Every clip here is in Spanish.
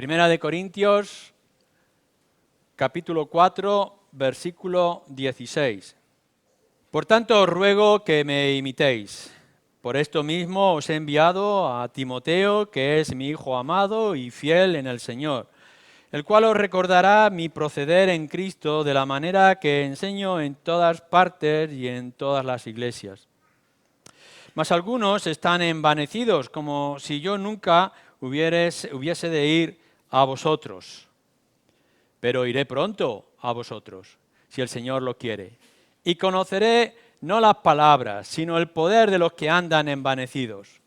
Primera de Corintios, capítulo 4, versículo 16. Por tanto os ruego que me imitéis. Por esto mismo os he enviado a Timoteo, que es mi hijo amado y fiel en el Señor, el cual os recordará mi proceder en Cristo de la manera que enseño en todas partes y en todas las iglesias. Mas algunos están envanecidos, como si yo nunca hubiese de ir a vosotros. Pero iré pronto a vosotros, si el Señor lo quiere. Y conoceré no las palabras, sino el poder de los que andan envanecidos.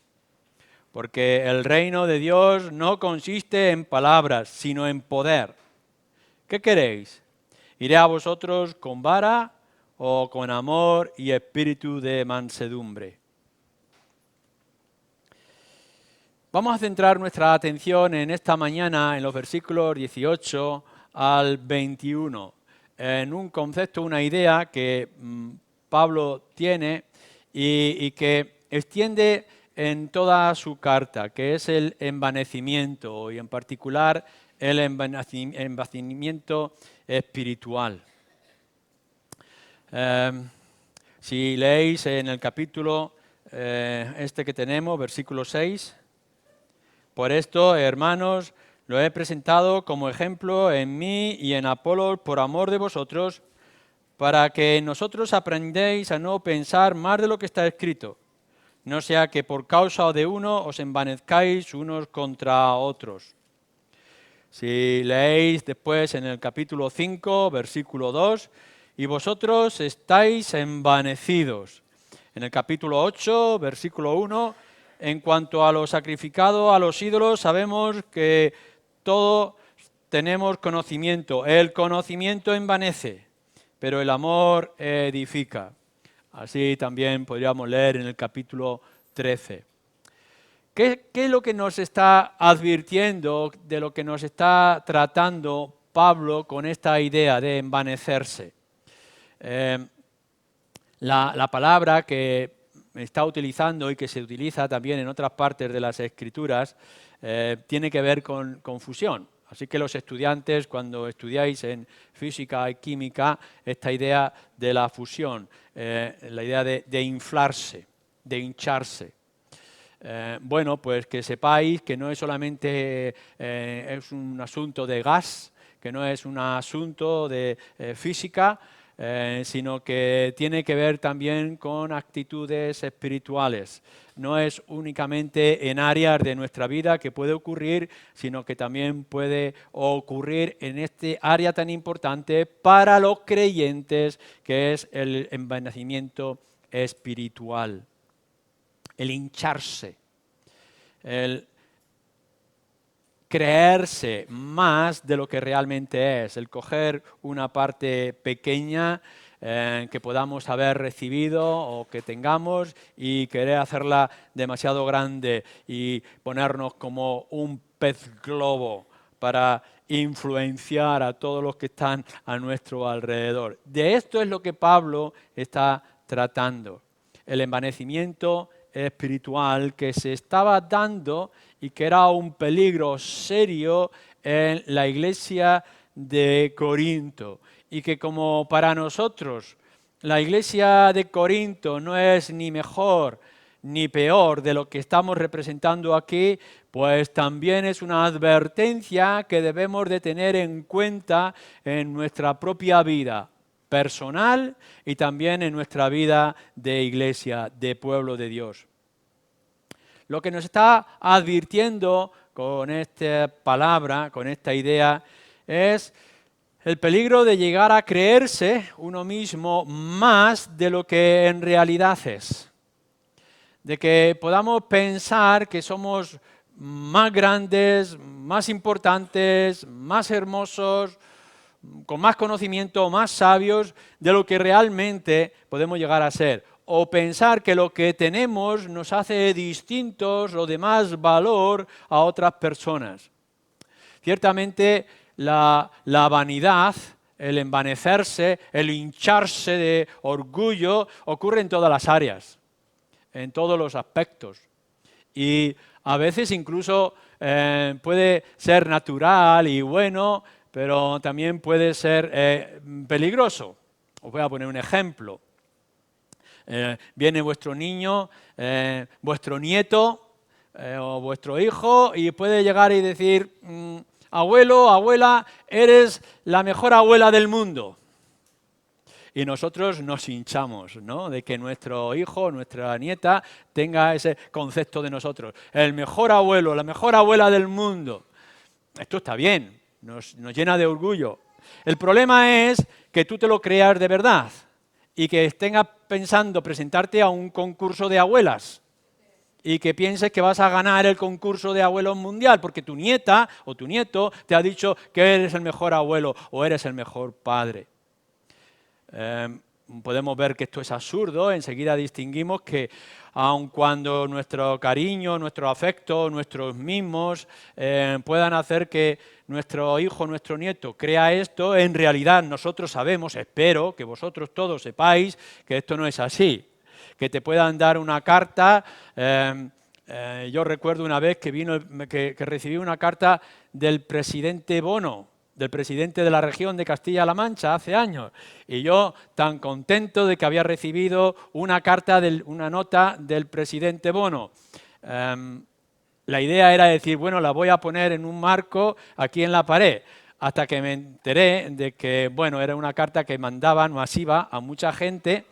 Porque el reino de Dios no consiste en palabras, sino en poder. ¿Qué queréis? ¿Iré a vosotros con vara o con amor y espíritu de mansedumbre? Vamos a centrar nuestra atención en esta mañana en los versículos 18 al 21, en un concepto, una idea que Pablo tiene y que extiende en toda su carta, que es el envanecimiento y en particular el envanecimiento espiritual. Si leéis en el capítulo que tenemos, versículo 6, por esto, hermanos, lo he presentado como ejemplo en mí y en Apolos por amor de vosotros, para que nosotros aprendéis a no pensar más de lo que está escrito, no sea que por causa de uno os envanezcáis unos contra otros. Si leéis después en el capítulo 5, versículo 2, y vosotros estáis envanecidos. En el capítulo 8, versículo 1, en cuanto a lo sacrificado a los ídolos, sabemos que todos tenemos conocimiento. El conocimiento envanece, pero el amor edifica. Así también podríamos leer en el capítulo 13. ¿Qué es lo que nos está advirtiendo, de lo que nos está tratando Pablo con esta idea de envanecerse? La palabra que está utilizando y que se utiliza también en otras partes de las Escrituras tiene que ver con fusión. Así que los estudiantes, cuando estudiáis en física y química, esta idea de la fusión, la idea de inflarse, de hincharse. Bueno, pues que sepáis que no es solamente es un asunto de gas, que no es un asunto de física, sino que tiene que ver también con actitudes espirituales. No es únicamente en áreas de nuestra vida que puede ocurrir, sino que también puede ocurrir en este área tan importante para los creyentes, que es el envanecimiento espiritual. El hincharse, el creerse más de lo que realmente es, el coger una parte pequeña que podamos haber recibido o que tengamos y querer hacerla demasiado grande y ponernos como un pez globo para influenciar a todos los que están a nuestro alrededor. De esto es lo que Pablo está tratando, el envanecimiento espiritual que se estaba dando y que era un peligro serio en la iglesia de Corinto. Y que como para nosotros la iglesia de Corinto no es ni mejor ni peor de lo que estamos representando aquí, pues también es una advertencia que debemos de tener en cuenta en nuestra propia vida personal y también en nuestra vida de iglesia, de pueblo de Dios. Lo que nos está advirtiendo con esta palabra, con esta idea, es el peligro de llegar a creerse uno mismo más de lo que en realidad es. De que podamos pensar que somos más grandes, más importantes, más hermosos, con más conocimiento, más sabios de lo que realmente podemos llegar a ser. O pensar que lo que tenemos nos hace distintos o de más valor a otras personas. Ciertamente la vanidad, el envanecerse, el hincharse de orgullo ocurre en todas las áreas, en todos los aspectos. Y a veces incluso puede ser natural y bueno, pero también puede ser peligroso. Os voy a poner un ejemplo. Viene vuestro niño, vuestro nieto o vuestro hijo y puede llegar y decir, abuelo, abuela, eres la mejor abuela del mundo. Y nosotros nos hinchamos, ¿no?, de que nuestro hijo, nuestra nieta, tenga ese concepto de nosotros. El mejor abuelo, la mejor abuela del mundo. Esto está bien, nos llena de orgullo. El problema es que tú te lo creas de verdad y que tengas pensando presentarte a un concurso de abuelas y que pienses que vas a ganar el concurso de abuelos mundial porque tu nieta o tu nieto te ha dicho que eres el mejor abuelo o eres el mejor padre. Podemos ver que esto es absurdo. Enseguida distinguimos que aun cuando nuestro cariño, nuestro afecto, nuestros mimos puedan hacer que nuestro hijo, nuestro nieto crea esto, en realidad nosotros sabemos, espero que vosotros todos sepáis que esto no es así. Que te puedan dar una carta. Yo recuerdo una vez que recibí una carta del presidente Bono, del presidente de la región de Castilla-La Mancha hace años, y yo tan contento de que había recibido una carta, una nota del presidente Bono. La idea era decir, bueno, la voy a poner en un marco aquí en la pared, hasta que me enteré de que, bueno, era una carta que mandaban masiva a mucha gente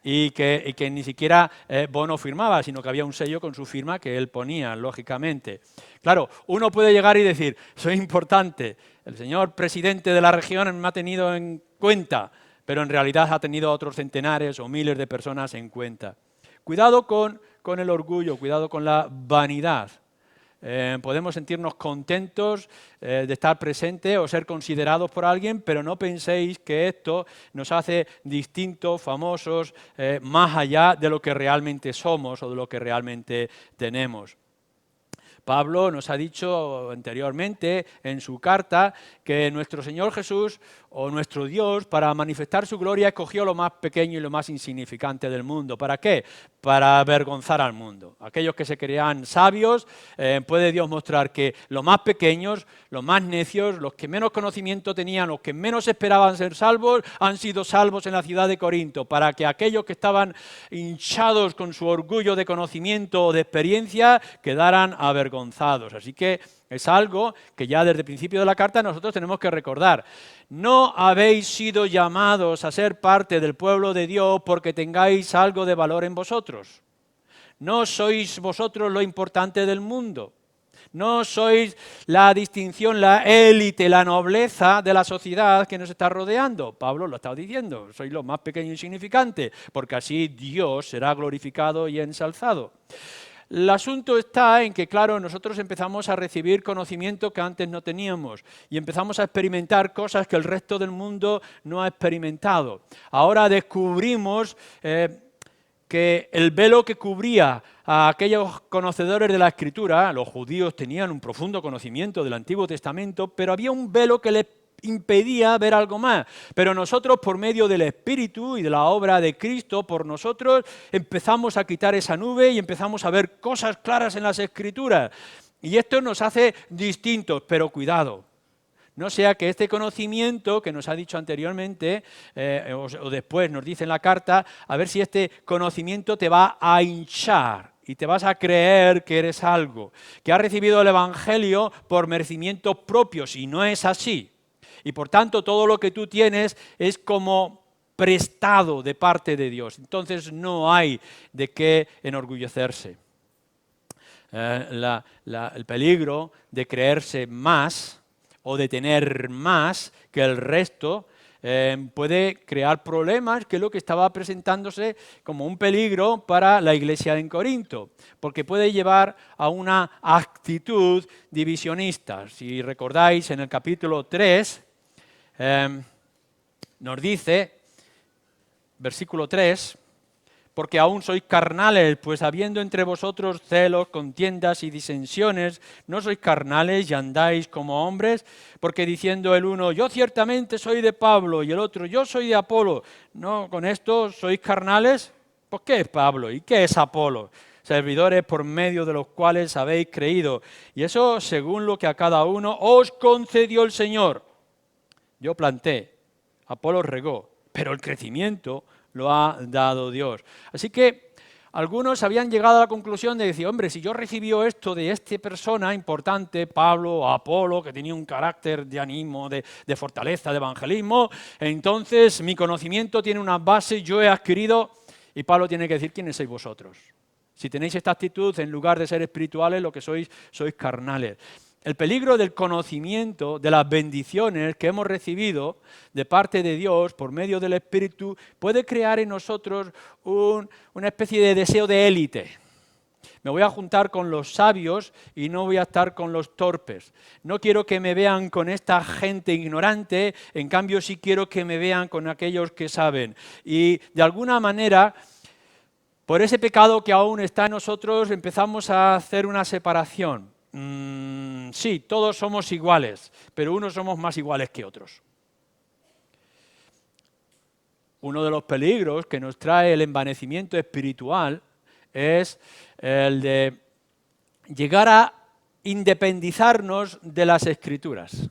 y que ni siquiera Bono firmaba, sino que había un sello con su firma que él ponía, lógicamente. Claro, uno puede llegar y decir, soy importante, el señor presidente de la región me ha tenido en cuenta, pero en realidad ha tenido a otros centenares o miles de personas en cuenta. Cuidado con el orgullo, cuidado con la vanidad. Podemos sentirnos contentos de estar presentes o ser considerados por alguien, pero no penséis que esto nos hace distintos, famosos, más allá de lo que realmente somos o de lo que realmente tenemos. Pablo nos ha dicho anteriormente en su carta que nuestro Señor Jesús o nuestro Dios, para manifestar su gloria, escogió lo más pequeño y lo más insignificante del mundo. ¿Para qué? Para avergonzar al mundo. Aquellos que se creían sabios, puede Dios mostrar que los más pequeños, los más necios, los que menos conocimiento tenían, los que menos esperaban ser salvos, han sido salvos en la ciudad de Corinto, para que aquellos que estaban hinchados con su orgullo de conocimiento o de experiencia quedaran avergonzados. Así que es algo que ya desde el principio de la carta nosotros tenemos que recordar. No habéis sido llamados a ser parte del pueblo de Dios porque tengáis algo de valor en vosotros. No sois vosotros lo importante del mundo. No sois la distinción, la élite, la nobleza de la sociedad que nos está rodeando. Pablo lo está diciendo, sois lo más pequeño y insignificante, porque así Dios será glorificado y ensalzado. El asunto está en que, claro, nosotros empezamos a recibir conocimiento que antes no teníamos y empezamos a experimentar cosas que el resto del mundo no ha experimentado. Ahora descubrimos que el velo que cubría a aquellos conocedores de la Escritura, los judíos tenían un profundo conocimiento del Antiguo Testamento, pero había un velo que les impedía ver algo más. Pero nosotros, por medio del Espíritu y de la obra de Cristo, por nosotros empezamos a quitar esa nube y empezamos a ver cosas claras en las Escrituras. Y esto nos hace distintos, pero cuidado. No sea que este conocimiento que nos ha dicho anteriormente, o después nos dice en la carta, a ver si este conocimiento te va a hinchar y te vas a creer que eres algo, que has recibido el Evangelio por merecimientos propios, y no es así. Y por tanto todo lo que tú tienes es como prestado de parte de Dios. Entonces no hay de qué enorgullecerse. El peligro de creerse más o de tener más que el resto puede crear problemas, que es lo que estaba presentándose como un peligro para la iglesia en Corinto, porque puede llevar a una actitud divisionista. Si recordáis, en el capítulo 3, nos dice, versículo 3, porque aún sois carnales, pues habiendo entre vosotros celos, contiendas y disensiones, ¿no sois carnales y andáis como hombres? Porque diciendo el uno, yo ciertamente soy de Pablo, y el otro, yo soy de Apolo, ¿no con esto sois carnales? Pues ¿qué es Pablo y qué es Apolo? servidores por medio de los cuales habéis creído. Y eso según lo que a cada uno os concedió el Señor. Yo planté, Apolos regó, pero el crecimiento lo ha dado Dios. Así que algunos habían llegado a la conclusión de decir, hombre, si yo recibí esto de esta persona importante, Pablo o Apolo, que tenía un carácter de ánimo, de fortaleza, de evangelismo, entonces mi conocimiento tiene una base, yo he adquirido, y Pablo tiene que decir, ¿quiénes sois vosotros? Si tenéis esta actitud, en lugar de ser espirituales, lo que sois carnales. El peligro del conocimiento, de las bendiciones que hemos recibido de parte de Dios por medio del Espíritu, puede crear en nosotros una especie de deseo de élite. Me voy a juntar con los sabios y no voy a estar con los torpes. No quiero que me vean con esta gente ignorante, en cambio sí quiero que me vean con aquellos que saben. Y de alguna manera, por ese pecado que aún está en nosotros, empezamos a hacer una separación. Sí, todos somos iguales, pero unos somos más iguales que otros. Uno de los peligros que nos trae el envanecimiento espiritual es el de llegar a independizarnos de las Escrituras.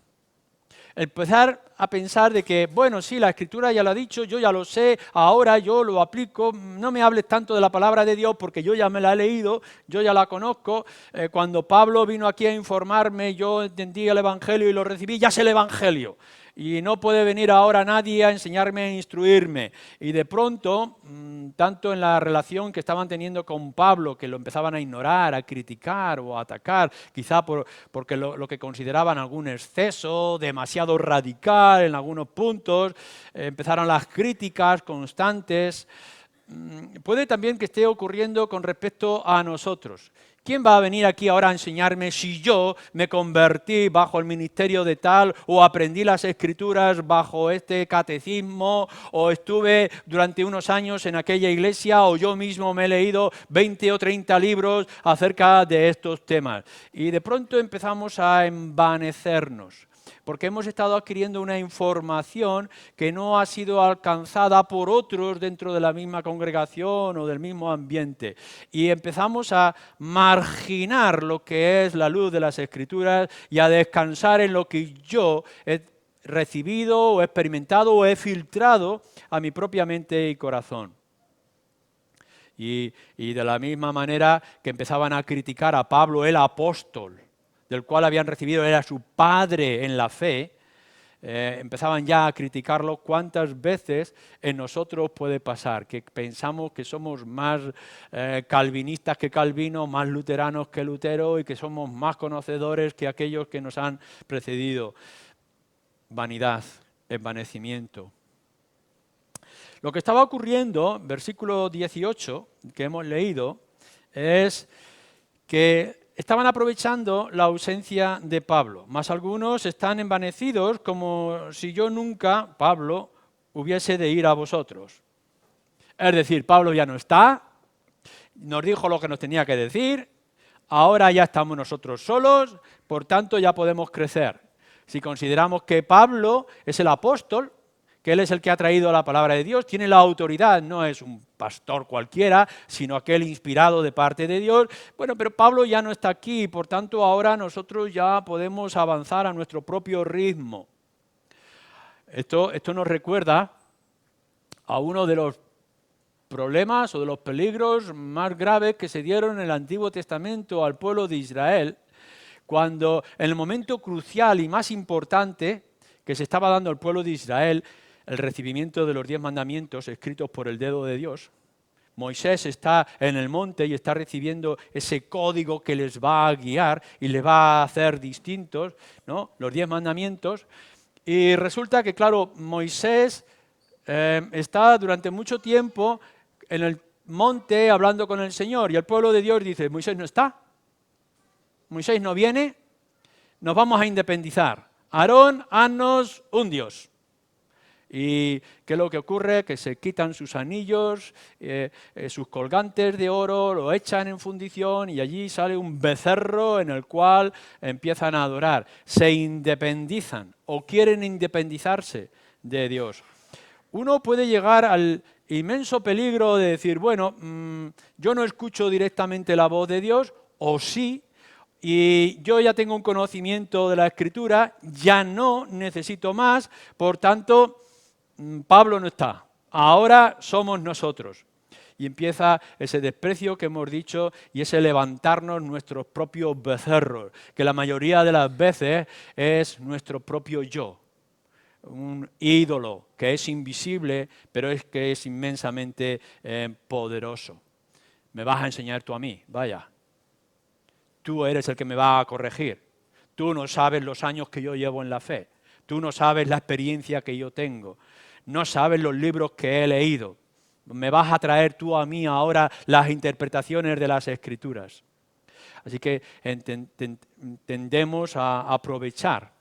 Empezar a pensar de que, bueno, sí, la Escritura ya lo ha dicho, yo ya lo sé, ahora yo lo aplico, no me hables tanto de la palabra de Dios porque yo ya me la he leído, yo ya la conozco. Cuando Pablo vino aquí a informarme, yo entendí el Evangelio y lo recibí, ya sé el Evangelio. Y no puede venir ahora nadie a enseñarme, a instruirme. Y de pronto, tanto en la relación que estaban teniendo con Pablo, que lo empezaban a ignorar, a criticar o a atacar, quizá porque lo que consideraban algún exceso, demasiado radical en algunos puntos, empezaron las críticas constantes. Puede también que esté ocurriendo con respecto a nosotros. ¿Quién va a venir aquí ahora a enseñarme si yo me convertí bajo el ministerio de tal o aprendí las Escrituras bajo este catecismo o estuve durante unos años en aquella iglesia o yo mismo me he leído 20 o 30 libros acerca de estos temas? Y de pronto empezamos a envanecernos, porque hemos estado adquiriendo una información que no ha sido alcanzada por otros dentro de la misma congregación o del mismo ambiente. Y empezamos a marginar lo que es la luz de las Escrituras y a descansar en lo que yo he recibido o he experimentado o he filtrado a mi propia mente y corazón. Y de la misma manera que empezaban a criticar a Pablo, el apóstol, del cual habían recibido, era su padre en la fe, empezaban ya a criticarlo. ¿Cuántas veces en nosotros puede pasar que pensamos que somos más calvinistas que Calvino, más luteranos que Lutero y que somos más conocedores que aquellos que nos han precedido? Vanidad, envanecimiento. Lo que estaba ocurriendo, versículo 18, que hemos leído, es que estaban aprovechando la ausencia de Pablo, más algunos están envanecidos como si yo nunca, Pablo, hubiese de ir a vosotros. Es decir, Pablo ya no está, nos dijo lo que nos tenía que decir, ahora ya estamos nosotros solos, por tanto ya podemos crecer. Si consideramos que Pablo es el apóstol, que él es el que ha traído la palabra de Dios, tiene la autoridad, no es un pastor cualquiera, sino aquel inspirado de parte de Dios. Bueno, pero Pablo ya no está aquí, por tanto ahora nosotros ya podemos avanzar a nuestro propio ritmo. Esto nos recuerda a uno de los problemas o de los peligros más graves que se dieron en el Antiguo Testamento al pueblo de Israel, cuando en el momento crucial y más importante que se estaba dando al pueblo de Israel, el recibimiento de los 10 mandamientos escritos por el dedo de Dios. Moisés está en el monte y está recibiendo ese código que les va a guiar y les va a hacer distintos, ¿no? Los 10 mandamientos. Y resulta que, claro, Moisés está durante mucho tiempo en el monte hablando con el Señor y el pueblo de Dios dice, Moisés no está, Moisés no viene, nos vamos a independizar. Aarón, haznos un Dios. ¿Y qué es lo que ocurre? Que se quitan sus anillos, sus colgantes de oro, lo echan en fundición y allí sale un becerro en el cual empiezan a adorar. Se independizan o quieren independizarse de Dios. Uno puede llegar al inmenso peligro de decir, bueno, yo no escucho directamente la voz de Dios, o sí, y yo ya tengo un conocimiento de la Escritura, ya no necesito más, por tanto, Pablo no está, ahora somos nosotros. Y empieza ese desprecio que hemos dicho y ese levantarnos nuestros propios becerros, que la mayoría de las veces es nuestro propio yo. Un ídolo que es invisible, pero es que es inmensamente poderoso. Me vas a enseñar tú a mí, vaya. Tú eres el que me va a corregir. Tú no sabes los años que yo llevo en la fe. Tú no sabes la experiencia que yo tengo. No sabes los libros que he leído. Me vas a traer tú a mí ahora las interpretaciones de las Escrituras. Así que tendemos a aprovechar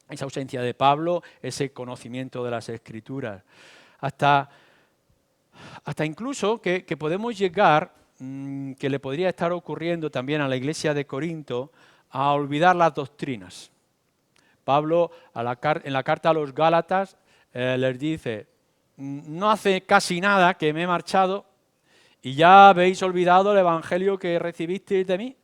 esa ausencia de Pablo, ese conocimiento de las Escrituras. Hasta incluso que podemos llegar, que le podría estar ocurriendo también a la iglesia de Corinto, a olvidar las doctrinas. Pablo en la carta a los Gálatas les dice, no hace casi nada que me he marchado y ya habéis olvidado el evangelio que recibisteis de mí.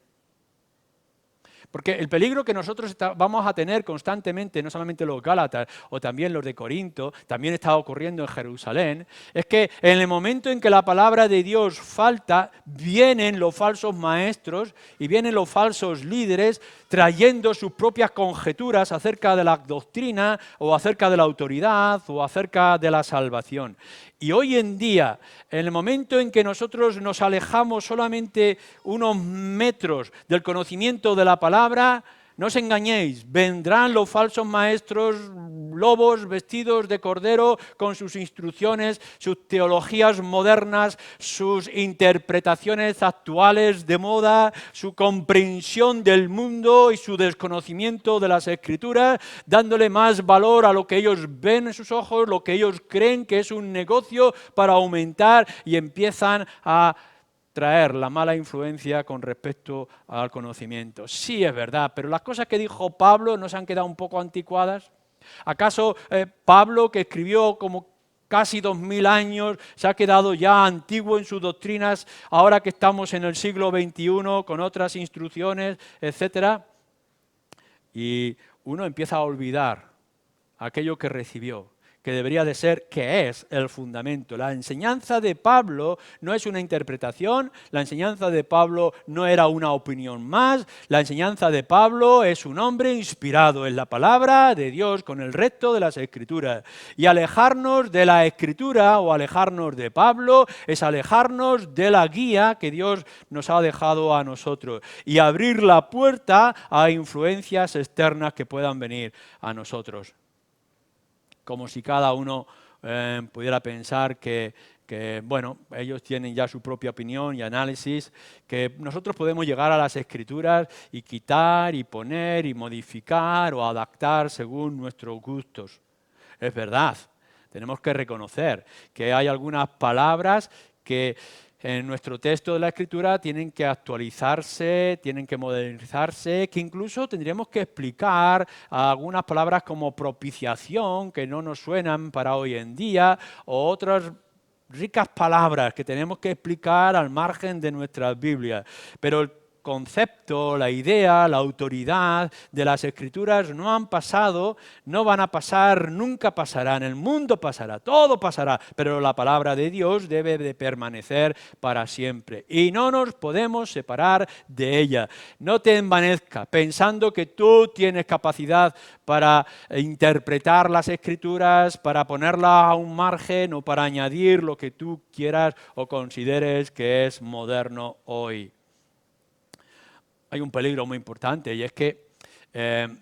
Porque el peligro que nosotros vamos a tener constantemente, no solamente los Gálatas o también los de Corinto, también está ocurriendo en Jerusalén, es que en el momento en que la palabra de Dios falta, vienen los falsos maestros y vienen los falsos líderes trayendo sus propias conjeturas acerca de la doctrina o acerca de la autoridad o acerca de la salvación. Y hoy en día, en el momento en que nosotros nos alejamos solamente unos metros del conocimiento de la palabra, no os engañéis, vendrán los falsos maestros, lobos vestidos de cordero con sus instrucciones, sus teologías modernas, sus interpretaciones actuales de moda, su comprensión del mundo y su desconocimiento de las Escrituras, dándole más valor a lo que ellos ven en sus ojos, lo que ellos creen que es un negocio para aumentar y empiezan a traer la mala influencia con respecto al conocimiento. Sí, es verdad, pero las cosas que dijo Pablo ¿no se han quedado un poco anticuadas? ¿Acaso Pablo, que escribió como casi 2000 años, se ha quedado ya antiguo en sus doctrinas ahora que estamos en el siglo XXI con otras instrucciones, etcétera? Y uno empieza a olvidar aquello que recibió, que debería de ser, que es el fundamento. La enseñanza de Pablo no es una interpretación, la enseñanza de Pablo no era una opinión más, la enseñanza de Pablo es un hombre inspirado en la palabra de Dios con el resto de las Escrituras. Y alejarnos de la Escritura o alejarnos de Pablo es alejarnos de la guía que Dios nos ha dejado a nosotros y abrir la puerta a influencias externas que puedan venir a nosotros. Como si cada uno pudiera pensar que, bueno, ellos tienen ya su propia opinión y análisis, que nosotros podemos llegar a las Escrituras y quitar y poner y modificar o adaptar según nuestros gustos. Es verdad, tenemos que reconocer que hay algunas palabras que en nuestro texto de la Escritura tienen que actualizarse, tienen que modernizarse, que incluso tendríamos que explicar algunas palabras como propiciación, que no nos suenan para hoy en día, o otras ricas palabras que tenemos que explicar al margen de nuestras Biblias. Pero el concepto, la idea, la autoridad de las Escrituras no han pasado, no van a pasar, nunca pasarán, el mundo pasará, todo pasará, pero la palabra de Dios debe de permanecer para siempre y no nos podemos separar de ella. No te envanezcas pensando que tú tienes capacidad para interpretar las Escrituras, para ponerlas a un margen o para añadir lo que tú quieras o consideres que es moderno hoy. Hay un peligro muy importante y es que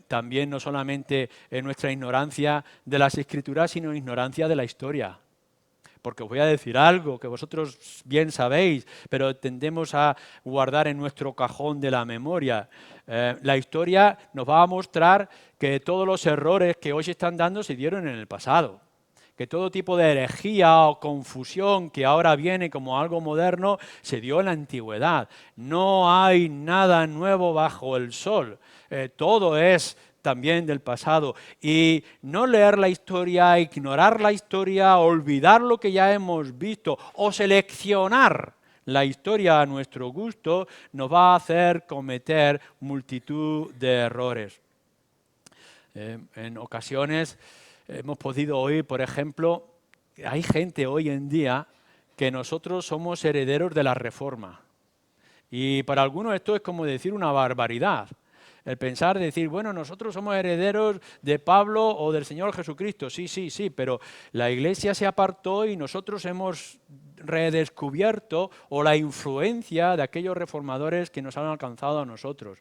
también no solamente es nuestra ignorancia de las Escrituras, sino ignorancia de la historia. Porque os voy a decir algo que vosotros bien sabéis, pero tendemos a guardar en nuestro cajón de la memoria. La historia nos va a mostrar que todos los errores que hoy se están dando se dieron en el pasado. Que todo tipo de herejía o confusión que ahora viene como algo moderno se dio en la antigüedad. No hay nada nuevo bajo el sol. Todo es también del pasado. Y no leer la historia, ignorar la historia, olvidar lo que ya hemos visto o seleccionar la historia a nuestro gusto, nos va a hacer cometer multitud de errores. En ocasiones hemos podido oír, por ejemplo, hay gente hoy en día que nosotros somos herederos de la Reforma. Y para algunos esto es como decir una barbaridad. El pensar, decir, bueno, nosotros somos herederos de Pablo o del Señor Jesucristo. Sí, sí, sí, pero la Iglesia se apartó y nosotros hemos redescubierto o la influencia de aquellos reformadores que nos han alcanzado a nosotros.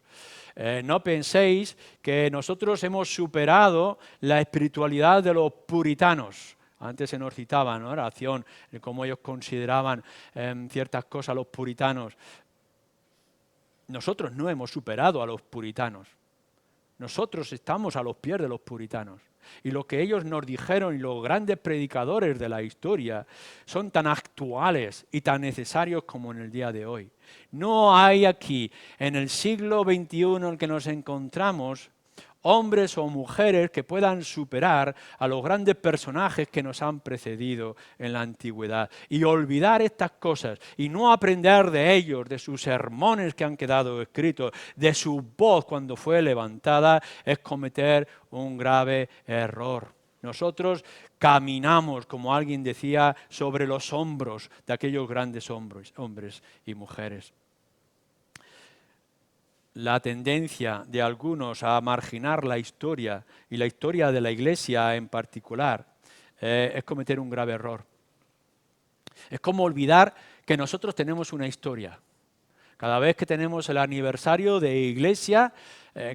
No penséis que nosotros hemos superado la espiritualidad de los puritanos. Antes se nos citaba, ¿no?, oración, cómo ellos consideraban ciertas cosas los puritanos. Nosotros no hemos superado a los puritanos. Nosotros estamos a los pies de los puritanos. Y lo que ellos nos dijeron y los grandes predicadores de la historia son tan actuales y tan necesarios como en el día de hoy. No hay aquí, en el siglo XXI en el que nos encontramos, hombres o mujeres que puedan superar a los grandes personajes que nos han precedido en la antigüedad. Y olvidar estas cosas y no aprender de ellos, de sus sermones que han quedado escritos, de su voz cuando fue levantada, es cometer un grave error. Nosotros caminamos, como alguien decía, sobre los hombros de aquellos grandes hombres y mujeres. La tendencia de algunos a marginar la historia y la historia de la Iglesia en particular es cometer un grave error. Es como olvidar que nosotros tenemos una historia. Cada vez que tenemos el aniversario de Iglesia,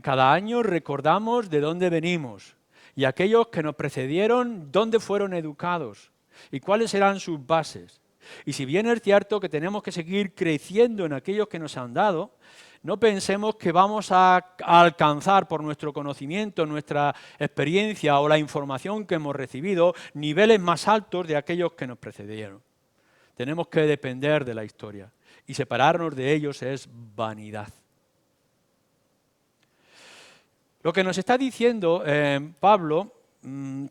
cada año recordamos de dónde venimos y aquellos que nos precedieron, dónde fueron educados y cuáles eran sus bases. Y si bien es cierto que tenemos que seguir creciendo en aquellos que nos han dado, no pensemos que vamos a alcanzar por nuestro conocimiento, nuestra experiencia o la información que hemos recibido niveles más altos de aquellos que nos precedieron. Tenemos que depender de la historia y separarnos de ellos es vanidad. Lo que nos está diciendo Pablo,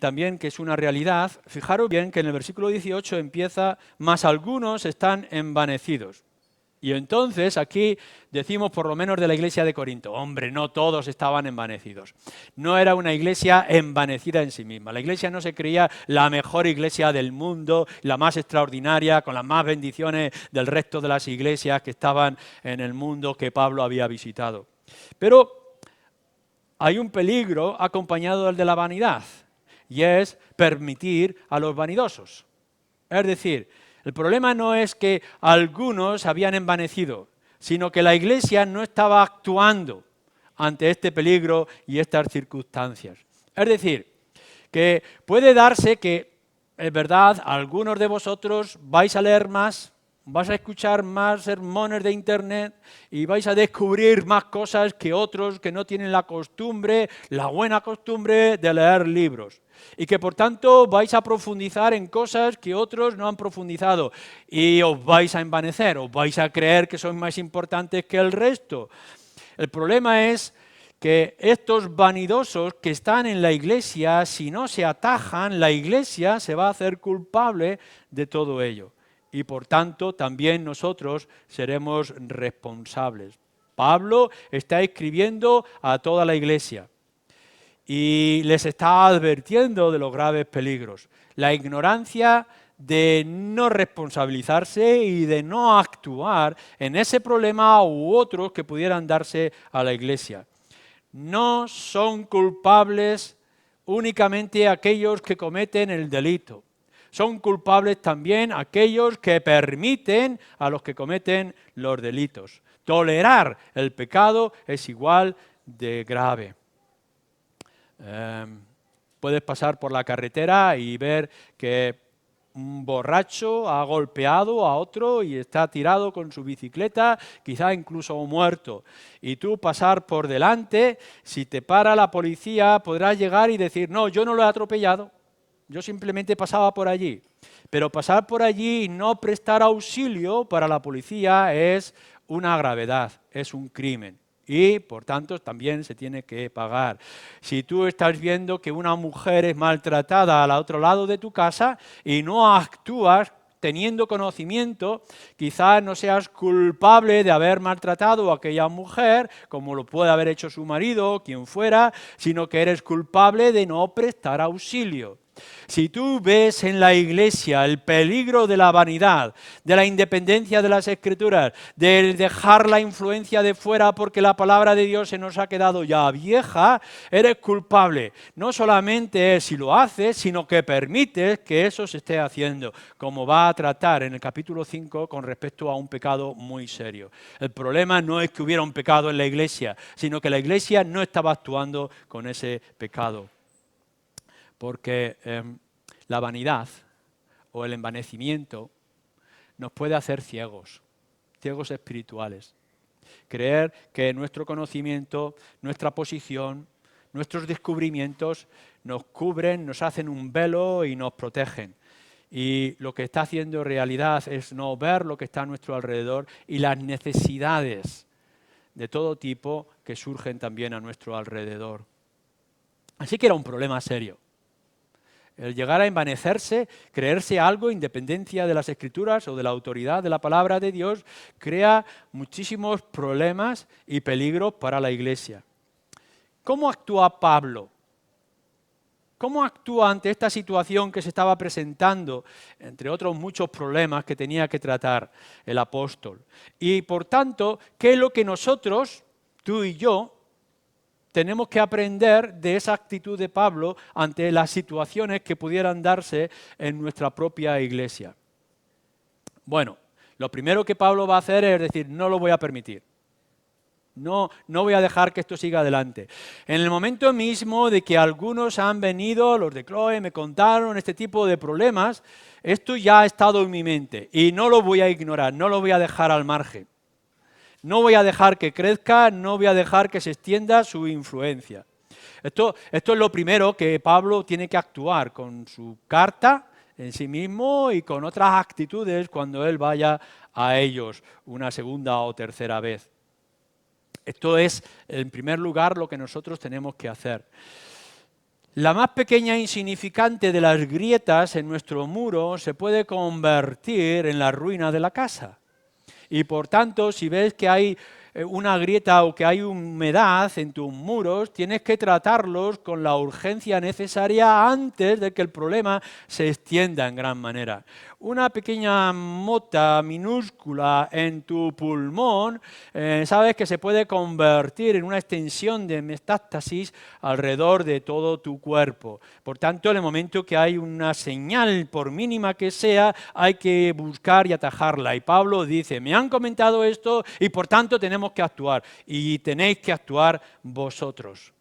también que es una realidad, fijaros bien que en el versículo 18 empieza, mas algunos están envanecidos. Y entonces aquí decimos por lo menos de la iglesia de Corinto, hombre, no todos estaban envanecidos. No era una iglesia envanecida en sí misma. La iglesia no se creía la mejor iglesia del mundo, la más extraordinaria, con las más bendiciones del resto de las iglesias que estaban en el mundo que Pablo había visitado. Pero hay un peligro acompañado del de la vanidad, y es permitir a los vanidosos. Es decir, el problema no es que algunos habían envanecido, sino que la Iglesia no estaba actuando ante este peligro y estas circunstancias. Es decir, que puede darse que, es verdad, algunos de vosotros vais a leer más, vais a escuchar más sermones de internet y vais a descubrir más cosas que otros que no tienen la costumbre, la buena costumbre de leer libros. Y que por tanto vais a profundizar en cosas que otros no han profundizado y os vais a envanecer, os vais a creer que sois más importantes que el resto. El problema es que estos vanidosos que están en la iglesia, si no se atajan, la iglesia se va a hacer culpable de todo ello. Y por tanto también nosotros seremos responsables. Pablo está escribiendo a toda la iglesia y les está advirtiendo de los graves peligros. La ignorancia de no responsabilizarse y de no actuar en ese problema u otros que pudieran darse a la iglesia. No son culpables únicamente aquellos que cometen el delito. Son culpables también aquellos que permiten a los que cometen los delitos. Tolerar el pecado es igual de grave. Puedes pasar por la carretera y ver que un borracho ha golpeado a otro y está tirado con su bicicleta, quizá incluso muerto. Y tú pasar por delante, si te para la policía, podrás llegar y decir, no, yo no lo he atropellado, yo simplemente pasaba por allí. Pero pasar por allí y no prestar auxilio para la policía es una gravedad, es un crimen. y por tanto también se tiene que pagar. Si tú estás viendo que una mujer es maltratada al otro lado de tu casa y no actúas teniendo conocimiento, quizás no seas culpable de haber maltratado a aquella mujer, como lo puede haber hecho su marido o quien fuera, sino que eres culpable de no prestar auxilio. Si tú ves en la iglesia el peligro de la vanidad, de la independencia de las Escrituras, de dejar la influencia de fuera porque la palabra de Dios se nos ha quedado ya vieja, eres culpable. No solamente es si lo haces, sino que permites que eso se esté haciendo, como va a tratar en el capítulo 5 con respecto a un pecado muy serio. El problema no es que hubiera un pecado en la iglesia, sino que la iglesia no estaba actuando con ese pecado. Porque la vanidad o el envanecimiento nos puede hacer ciegos, ciegos espirituales. Creer que nuestro conocimiento, nuestra posición, nuestros descubrimientos nos cubren, nos hacen un velo y nos protegen. Y lo que está haciendo en realidad es no ver lo que está a nuestro alrededor y las necesidades de todo tipo que surgen también a nuestro alrededor. Así que era un problema serio. El llegar a envanecerse, creerse algo, independencia de las Escrituras o de la autoridad de la palabra de Dios, crea muchísimos problemas y peligros para la iglesia. ¿Cómo actúa Pablo? ¿Cómo actúa ante esta situación que se estaba presentando, entre otros muchos problemas que tenía que tratar el apóstol? Y por tanto, ¿qué es lo que nosotros, tú y yo, tenemos que aprender de esa actitud de Pablo ante las situaciones que pudieran darse en nuestra propia iglesia? Bueno, lo primero que Pablo va a hacer es decir, no lo voy a permitir. No voy a dejar que esto siga adelante. En el momento mismo de que algunos han venido, los de Chloe, me contaron este tipo de problemas, esto ya ha estado en mi mente y no lo voy a ignorar, no lo voy a dejar al margen. No voy a dejar que crezca, no voy a dejar que se extienda su influencia. Esto es lo primero que Pablo tiene que actuar con su carta en sí mismo y con otras actitudes cuando él vaya a ellos una segunda o tercera vez. Esto es, en primer lugar, lo que nosotros tenemos que hacer. La más pequeña e insignificante de las grietas en nuestro muro se puede convertir en la ruina de la casa. Y por tanto, si ves que hay una grieta o que hay humedad en tus muros, tienes que tratarlos con la urgencia necesaria antes de que el problema se extienda en gran manera. Una pequeña mota minúscula en tu pulmón, sabes que se puede convertir en una extensión de metástasis alrededor de todo tu cuerpo. Por tanto, en el momento que hay una señal, por mínima que sea, hay que buscar y atajarla. Y Pablo dice, me han comentado esto y por tanto tenemos que actuar. Y tenéis que actuar vosotros,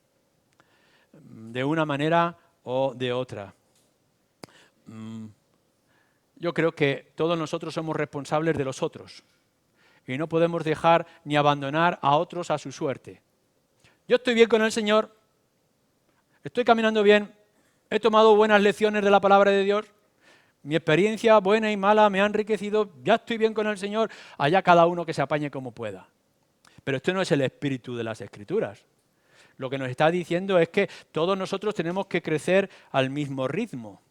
de una manera o de otra. Yo creo que todos nosotros somos responsables de los otros y no podemos dejar ni abandonar a otros a su suerte. Yo estoy bien con el Señor, estoy caminando bien, he tomado buenas lecciones de la palabra de Dios, mi experiencia buena y mala me ha enriquecido, ya estoy bien con el Señor, allá cada uno que se apañe como pueda. Pero esto no es el espíritu de las Escrituras. Lo que nos está diciendo es que todos nosotros tenemos que crecer al mismo ritmo.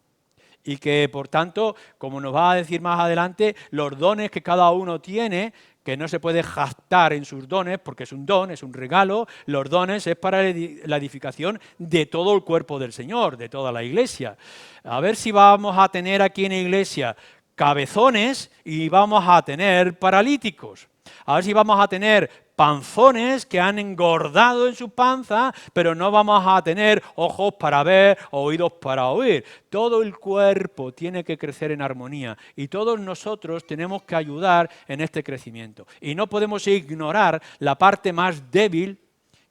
Y que, por tanto, como nos va a decir más adelante, los dones que cada uno tiene, que no se puede jactar en sus dones, porque es un don, es un regalo, los dones es para la edificación de todo el cuerpo del Señor, de toda la iglesia. A ver si vamos a tener aquí en la iglesia cabezones y vamos a tener paralíticos. A ver si vamos a tener panzones que han engordado en su panza, pero no vamos a tener ojos para ver, oídos para oír. Todo el cuerpo tiene que crecer en armonía y todos nosotros tenemos que ayudar en este crecimiento. Y no podemos ignorar la parte más débil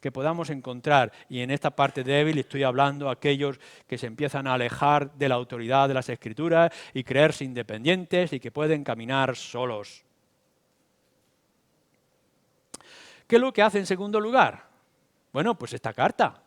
que podamos encontrar. Y en esta parte débil estoy hablando a aquellos que se empiezan a alejar de la autoridad de las Escrituras y creerse independientes y que pueden caminar solos. ¿Qué es lo que hace en segundo lugar? Bueno, pues esta carta.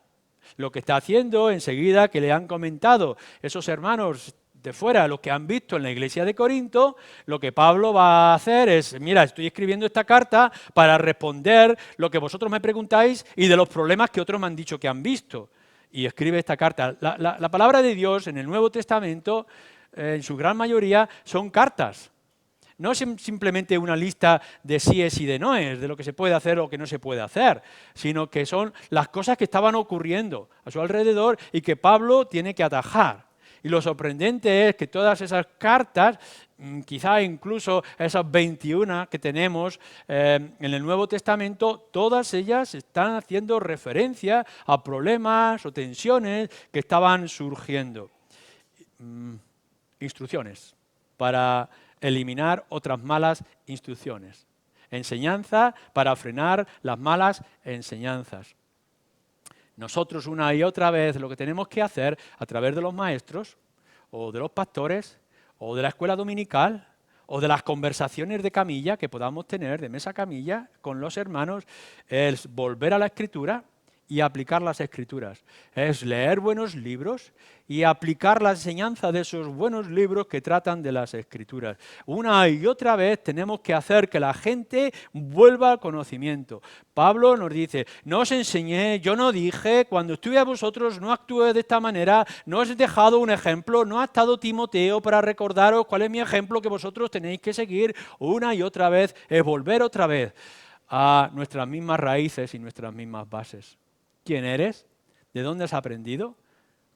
Lo que está haciendo enseguida que le han comentado esos hermanos de fuera lo que han visto en la iglesia de Corinto, lo que Pablo va a hacer es, mira, estoy escribiendo esta carta para responder lo que vosotros me preguntáis y de los problemas que otros me han dicho que han visto. Y escribe esta carta. La palabra de Dios en el Nuevo Testamento, en su gran mayoría, son cartas. No es simplemente una lista de síes y de noes, de lo que se puede hacer o que no se puede hacer, sino que son las cosas que estaban ocurriendo a su alrededor y que Pablo tiene que atajar. Y lo sorprendente es que todas esas cartas, quizá incluso esas 21 que tenemos en el Nuevo Testamento, todas ellas están haciendo referencia a problemas o tensiones que estaban surgiendo. Instrucciones para eliminar otras malas instrucciones. Enseñanza para frenar las malas enseñanzas. Nosotros una y otra vez lo que tenemos que hacer a través de los maestros o de los pastores o de la escuela dominical o de las conversaciones de camilla que podamos tener, de mesa camilla, con los hermanos, es volver a la Escritura y aplicar las Escrituras. Es leer buenos libros y aplicar la enseñanza de esos buenos libros que tratan de las Escrituras. Una y otra vez tenemos que hacer que la gente vuelva al conocimiento. Pablo nos dice, no os enseñé, yo no dije, cuando estuve a vosotros no actué de esta manera, no os he dejado un ejemplo, no ha estado Timoteo para recordaros cuál es mi ejemplo que vosotros tenéis que seguir. Una y otra vez es volver otra vez a nuestras mismas raíces y nuestras mismas bases. ¿Quién eres? ¿De dónde has aprendido?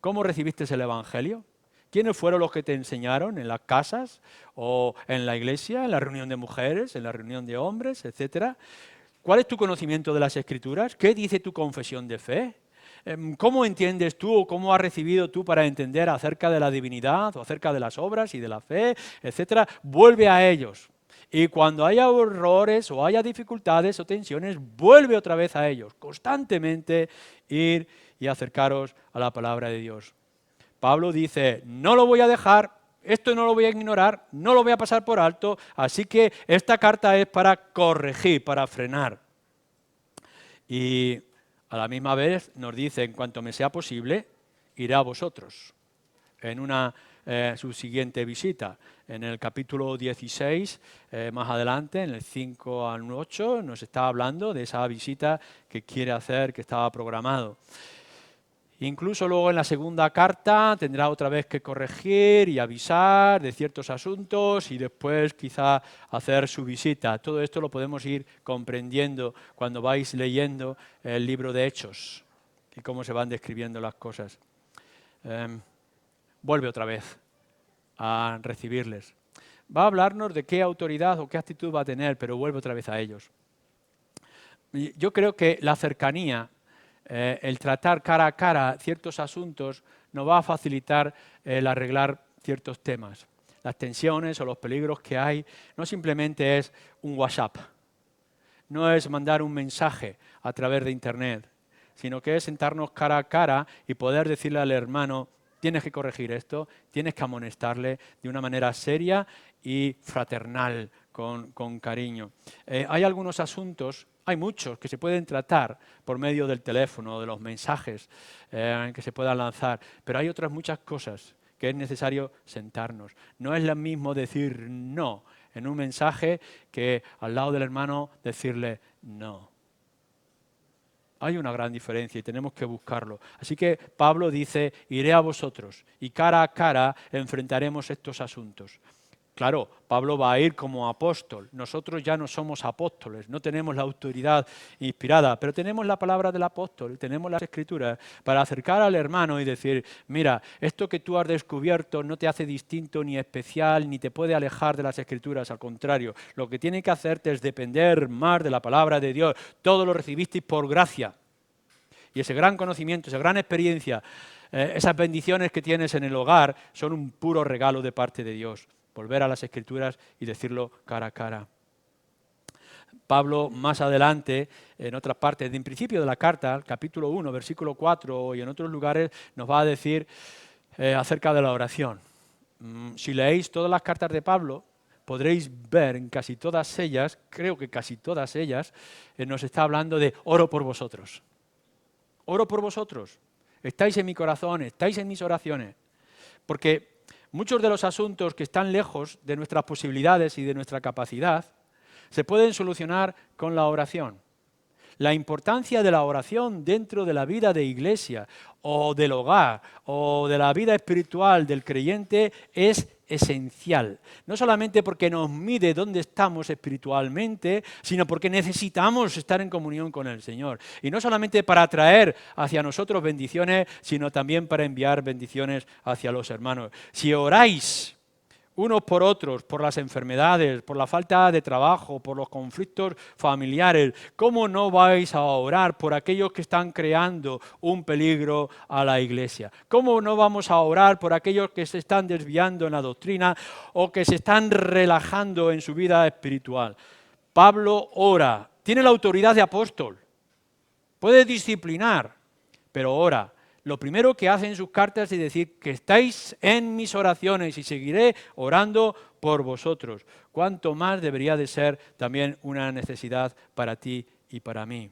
¿Cómo recibiste el Evangelio? ¿Quiénes fueron los que te enseñaron en las casas o en la iglesia, en la reunión de mujeres, en la reunión de hombres, etcétera? ¿Cuál es tu conocimiento de las Escrituras? ¿Qué dice tu confesión de fe? ¿Cómo entiendes tú o cómo has recibido tú para entender acerca de la divinidad o acerca de las obras y de la fe, etcétera? Vuelve a ellos. Y cuando haya errores o haya dificultades o tensiones, vuelve otra vez a ellos. Constantemente ir y acercaros a la palabra de Dios. Pablo dice, no lo voy a dejar, esto no lo voy a ignorar, no lo voy a pasar por alto, así que esta carta es para corregir, para frenar. Y a la misma vez nos dice, en cuanto me sea posible, iré a vosotros en una subsiguiente visita. En el capítulo 16, más adelante, en el 5 al 8, nos está hablando de esa visita que quiere hacer, que estaba programado. Incluso luego en la segunda carta tendrá otra vez que corregir y avisar de ciertos asuntos y después quizá hacer su visita. Todo esto lo podemos ir comprendiendo cuando vais leyendo el libro de Hechos y cómo se van describiendo las cosas. Vuelve otra vez a recibirles. Va a hablarnos de qué autoridad o qué actitud va a tener, pero vuelve otra vez a ellos. Yo creo que la cercanía, el tratar cara a cara ciertos asuntos, nos va a facilitar el arreglar ciertos temas. Las tensiones o los peligros que hay no simplemente es un WhatsApp, no es mandar un mensaje a través de Internet, sino que es sentarnos cara a cara y poder decirle al hermano, tienes que corregir esto, tienes que amonestarle de una manera seria y fraternal, con cariño. Hay algunos asuntos, hay muchos que se pueden tratar por medio del teléfono, de los mensajes que se puedan lanzar, pero hay otras muchas cosas que es necesario sentarnos. No es lo mismo decir no en un mensaje que al lado del hermano decirle no. Hay una gran diferencia y tenemos que buscarlo. Así que Pablo dice, iré a vosotros y cara a cara enfrentaremos estos asuntos. Claro, Pablo va a ir como apóstol. Nosotros ya no somos apóstoles, no tenemos la autoridad inspirada, pero tenemos la palabra del apóstol, tenemos las Escrituras para acercar al hermano y decir, mira, esto que tú has descubierto no te hace distinto ni especial, ni te puede alejar de las Escrituras, al contrario, lo que tiene que hacerte es depender más de la palabra de Dios. Todo lo recibisteis por gracia. Y ese gran conocimiento, esa gran experiencia, esas bendiciones que tienes en el hogar son un puro regalo de parte de Dios. Volver a las Escrituras y decirlo cara a cara. Pablo más adelante, en otras partes, en principio de la carta, capítulo 1, versículo 4 y en otros lugares, nos va a decir acerca de la oración. Si leéis todas las cartas de Pablo, podréis ver en casi todas ellas, creo que casi todas ellas, nos está hablando de oro por vosotros. Oro por vosotros. Estáis en mi corazón, estáis en mis oraciones. Porque muchos de los asuntos que están lejos de nuestras posibilidades y de nuestra capacidad se pueden solucionar con la oración. La importancia de la oración dentro de la vida de iglesia o del hogar o de la vida espiritual del creyente es esencial. No solamente porque nos mide dónde estamos espiritualmente, sino porque necesitamos estar en comunión con el Señor. Y no solamente para atraer hacia nosotros bendiciones, sino también para enviar bendiciones hacia los hermanos. Si oráis unos por otros, por las enfermedades, por la falta de trabajo, por los conflictos familiares, ¿cómo no vais a orar por aquellos que están creando un peligro a la iglesia? ¿Cómo no vamos a orar por aquellos que se están desviando en la doctrina o que se están relajando en su vida espiritual? Pablo ora, tiene la autoridad de apóstol, puede disciplinar, pero ora. Lo primero que hace en sus cartas es decir que estáis en mis oraciones y seguiré orando por vosotros. Cuánto más debería de ser también una necesidad para ti y para mí.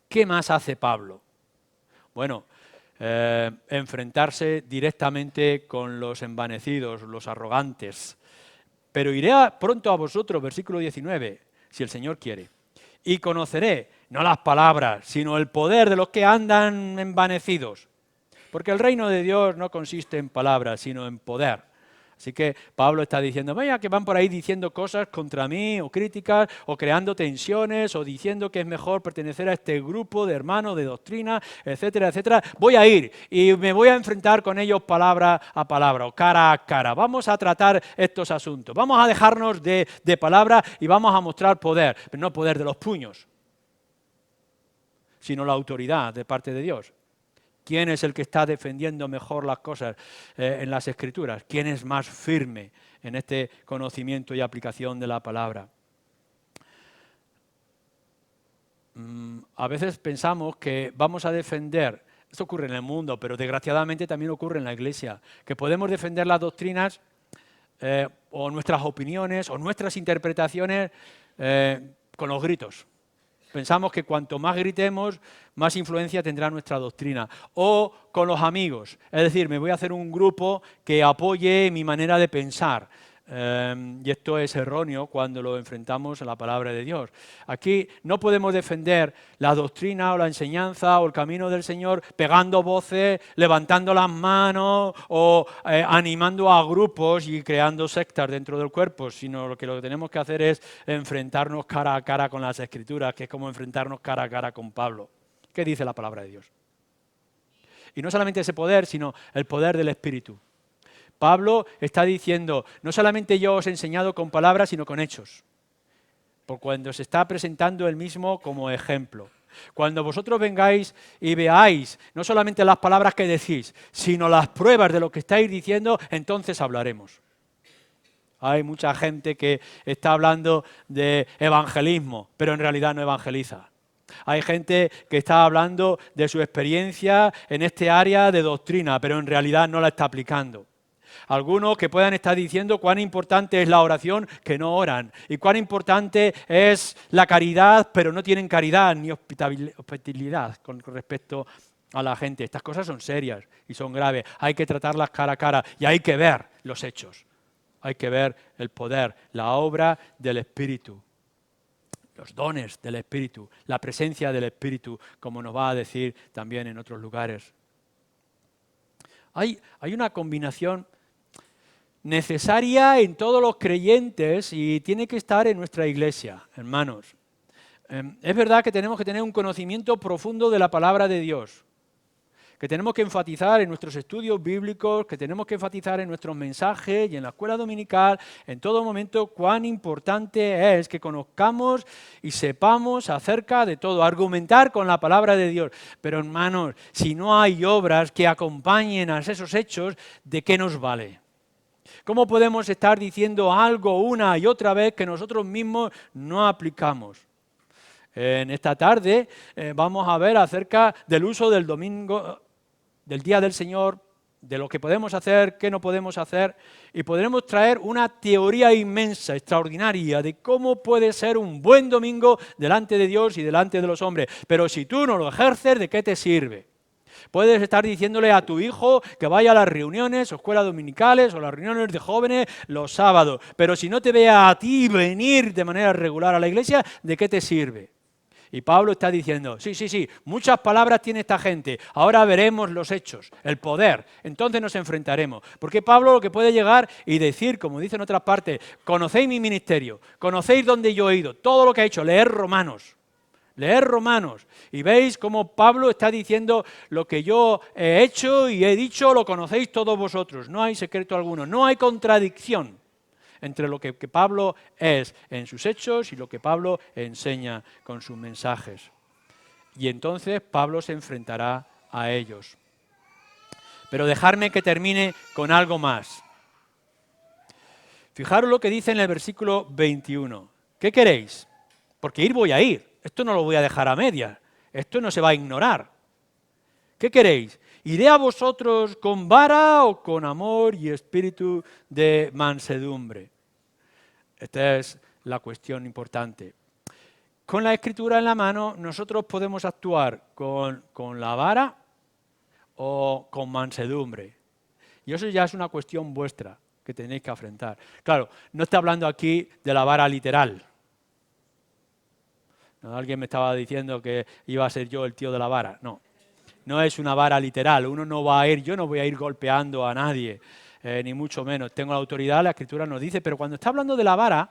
¿Qué más hace Pablo? Bueno, enfrentarse directamente con los envanecidos, los arrogantes. Pero iré pronto a vosotros, versículo 19, si el Señor quiere. Y conoceré, no las palabras, sino el poder de los que andan envanecidos. Porque el reino de Dios no consiste en palabras, sino en poder. Así que Pablo está diciendo, vaya que van por ahí diciendo cosas contra mí, o críticas, o creando tensiones, o diciendo que es mejor pertenecer a este grupo de hermanos de doctrina, etcétera, etcétera. Voy a ir y me voy a enfrentar con ellos palabra a palabra, o cara a cara. Vamos a tratar estos asuntos. Vamos a dejarnos de palabra y vamos a mostrar poder, pero no poder de los puños, sino la autoridad de parte de Dios. ¿Quién es el que está defendiendo mejor las cosas en las Escrituras? ¿Quién es más firme en este conocimiento y aplicación de la palabra? A veces pensamos que vamos a defender, esto ocurre en el mundo, pero desgraciadamente también ocurre en la iglesia, que podemos defender las doctrinas o nuestras opiniones o nuestras interpretaciones con los gritos. Pensamos que cuanto más gritemos, más influencia tendrá nuestra doctrina. O con los amigos, es decir, me voy a hacer un grupo que apoye mi manera de pensar. Y esto es erróneo cuando lo enfrentamos a la palabra de Dios. Aquí no podemos defender la doctrina o la enseñanza o el camino del Señor pegando voces, levantando las manos o animando a grupos y creando sectas dentro del cuerpo, sino lo que tenemos que hacer es enfrentarnos cara a cara con las Escrituras, que es como enfrentarnos cara a cara con Pablo. ¿Qué dice la palabra de Dios? Y no solamente ese poder, sino el poder del Espíritu. Pablo está diciendo, no solamente yo os he enseñado con palabras, sino con hechos. Por cuando se está presentando él mismo como ejemplo. Cuando vosotros vengáis y veáis no solamente las palabras que decís, sino las pruebas de lo que estáis diciendo, entonces hablaremos. Hay mucha gente que está hablando de evangelismo, pero en realidad no evangeliza. Hay gente que está hablando de su experiencia en este área de doctrina, pero en realidad no la está aplicando. Algunos que puedan estar diciendo cuán importante es la oración, que no oran. Y cuán importante es la caridad, pero no tienen caridad ni hospitalidad con respecto a la gente. Estas cosas son serias y son graves. Hay que tratarlas cara a cara y hay que ver los hechos. Hay que ver el poder, la obra del Espíritu, los dones del Espíritu, la presencia del Espíritu, como nos va a decir también en otros lugares. Hay una combinación necesaria en todos los creyentes y tiene que estar en nuestra iglesia, hermanos. Es verdad que tenemos que tener un conocimiento profundo de la palabra de Dios, que tenemos que enfatizar en nuestros estudios bíblicos, que tenemos que enfatizar en nuestros mensajes y en la escuela dominical, en todo momento, cuán importante es que conozcamos y sepamos acerca de todo, argumentar con la palabra de Dios. Pero hermanos, si no hay obras que acompañen a esos hechos, ¿de qué nos vale? ¿Cómo podemos estar diciendo algo una y otra vez que nosotros mismos no aplicamos? En esta tarde vamos a ver acerca del uso del domingo, del Día del Señor, de lo que podemos hacer, qué no podemos hacer, y podremos traer una teoría inmensa, extraordinaria, de cómo puede ser un buen domingo delante de Dios y delante de los hombres. Pero si tú no lo ejerces, ¿de qué te sirve? Puedes estar diciéndole a tu hijo que vaya a las reuniones o escuelas dominicales o las reuniones de jóvenes los sábados, pero si no te ve a ti venir de manera regular a la iglesia, ¿de qué te sirve? Y Pablo está diciendo, sí, muchas palabras tiene esta gente, ahora veremos los hechos, el poder, entonces nos enfrentaremos. Porque Pablo lo que puede llegar y decir, como dice en otras partes, conocéis mi ministerio, conocéis dónde yo he ido, todo lo que he hecho, leer Romanos y veis cómo Pablo está diciendo lo que yo he hecho y he dicho, lo conocéis todos vosotros, no hay secreto alguno, no hay contradicción entre lo que Pablo es en sus hechos y lo que Pablo enseña con sus mensajes. Y entonces Pablo se enfrentará a ellos. Pero dejarme que termine con algo más. Fijaros lo que dice en el versículo 21. ¿Qué queréis? Porque ir voy a ir. Esto no lo voy a dejar a medias. Esto no se va a ignorar. ¿Qué queréis? ¿Iré a vosotros con vara o con amor y espíritu de mansedumbre? Esta es la cuestión importante. Con la Escritura en la mano, nosotros podemos actuar con la vara o con mansedumbre. Y eso ya es una cuestión vuestra que tenéis que afrontar. Claro, no está hablando aquí de la vara literal. ¿No? Alguien me estaba diciendo que iba a ser yo el tío de la vara. No, no es una vara literal. Uno no va a ir, yo no voy a ir golpeando a nadie, ni mucho menos. Tengo la autoridad, la Escritura nos dice, pero cuando está hablando de la vara,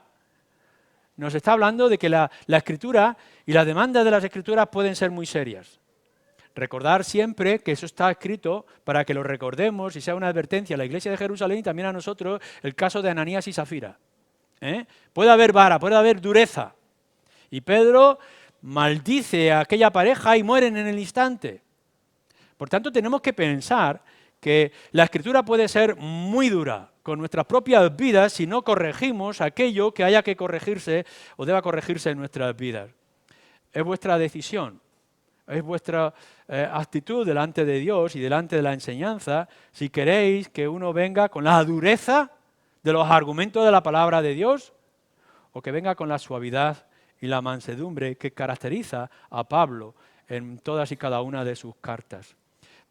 nos está hablando de que la Escritura y las demandas de las Escrituras pueden ser muy serias. Recordar siempre que eso está escrito para que lo recordemos y sea una advertencia a la Iglesia de Jerusalén y también a nosotros el caso de Ananías y Safira. Puede haber vara, puede haber dureza. Y Pedro maldice a aquella pareja y mueren en el instante. Por tanto, tenemos que pensar que la Escritura puede ser muy dura con nuestras propias vidas si no corregimos aquello que haya que corregirse o deba corregirse en nuestras vidas. Es vuestra decisión, es vuestra actitud delante de Dios y delante de la enseñanza si queréis que uno venga con la dureza de los argumentos de la palabra de Dios o que venga con la suavidad y la mansedumbre que caracteriza a Pablo en todas y cada una de sus cartas.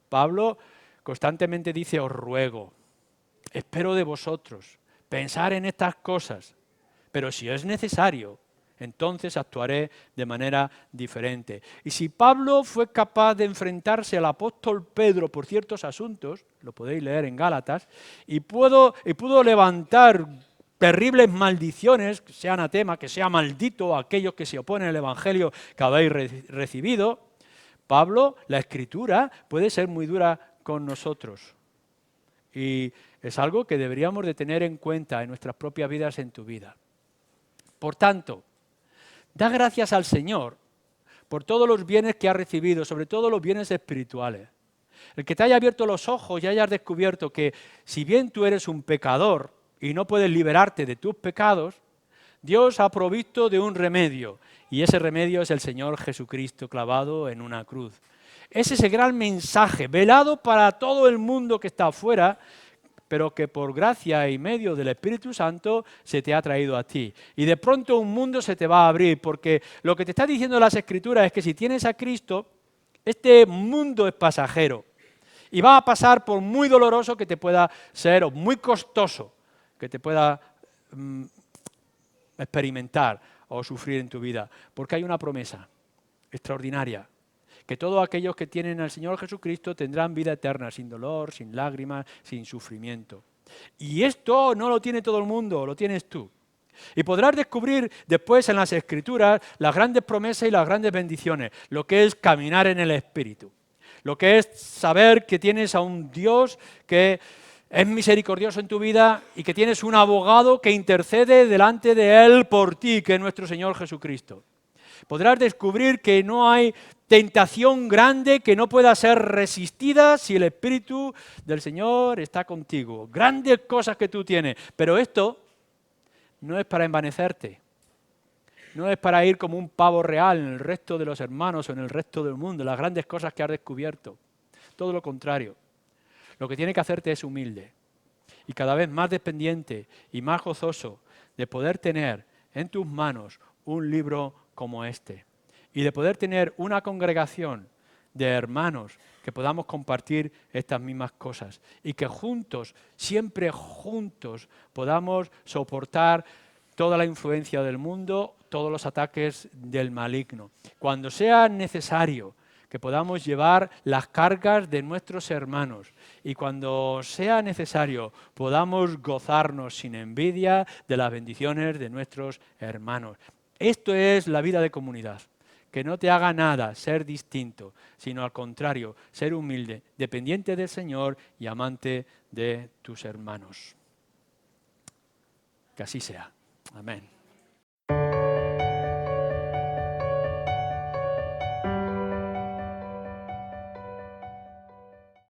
Pablo constantemente dice, os ruego, espero de vosotros, pensar en estas cosas, pero si es necesario, entonces actuaré de manera diferente. Y si Pablo fue capaz de enfrentarse al apóstol Pedro por ciertos asuntos, lo podéis leer en Gálatas, y pudo levantar terribles maldiciones, que sea anatema, que sea maldito a aquellos que se oponen al evangelio que habéis recibido, Pablo, la Escritura puede ser muy dura con nosotros. Y es algo que deberíamos de tener en cuenta en nuestras propias vidas, en tu vida. Por tanto, da gracias al Señor por todos los bienes que has recibido, sobre todo los bienes espirituales. El que te haya abierto los ojos y hayas descubierto que si bien tú eres un pecador y no puedes liberarte de tus pecados, Dios ha provisto de un remedio, y ese remedio es el Señor Jesucristo clavado en una cruz. Es ese gran mensaje, velado para todo el mundo que está afuera, pero que por gracia y medio del Espíritu Santo se te ha traído a ti. Y de pronto un mundo se te va a abrir, porque lo que te está diciendo las Escrituras es que si tienes a Cristo, este mundo es pasajero. Y va a pasar por muy doloroso que te pueda ser, o muy costoso que te pueda experimentar o sufrir en tu vida, porque hay una promesa extraordinaria, que todos aquellos que tienen al Señor Jesucristo tendrán vida eterna, sin dolor, sin lágrimas, sin sufrimiento. Y esto no lo tiene todo el mundo, lo tienes tú. Y podrás descubrir después en las Escrituras las grandes promesas y las grandes bendiciones, lo que es caminar en el Espíritu, lo que es saber que tienes a un Dios que es misericordioso en tu vida y que tienes un abogado que intercede delante de Él por ti, que es nuestro Señor Jesucristo. Podrás descubrir que no hay tentación grande que no pueda ser resistida si el Espíritu del Señor está contigo. Grandes cosas que tú tienes, pero esto no es para envanecerte. No es para ir como un pavo real en el resto de los hermanos o en el resto del mundo, las grandes cosas que has descubierto. Todo lo contrario. Lo que tiene que hacerte es humilde y cada vez más dependiente y más gozoso de poder tener en tus manos un libro como este y de poder tener una congregación de hermanos, que podamos compartir estas mismas cosas y que juntos, siempre juntos, podamos soportar toda la influencia del mundo, todos los ataques del maligno. Cuando sea necesario, que podamos llevar las cargas de nuestros hermanos y cuando sea necesario podamos gozarnos sin envidia de las bendiciones de nuestros hermanos. Esto es la vida de comunidad. Que no te haga nada ser distinto, sino al contrario, ser humilde, dependiente del Señor y amante de tus hermanos. Que así sea. Amén.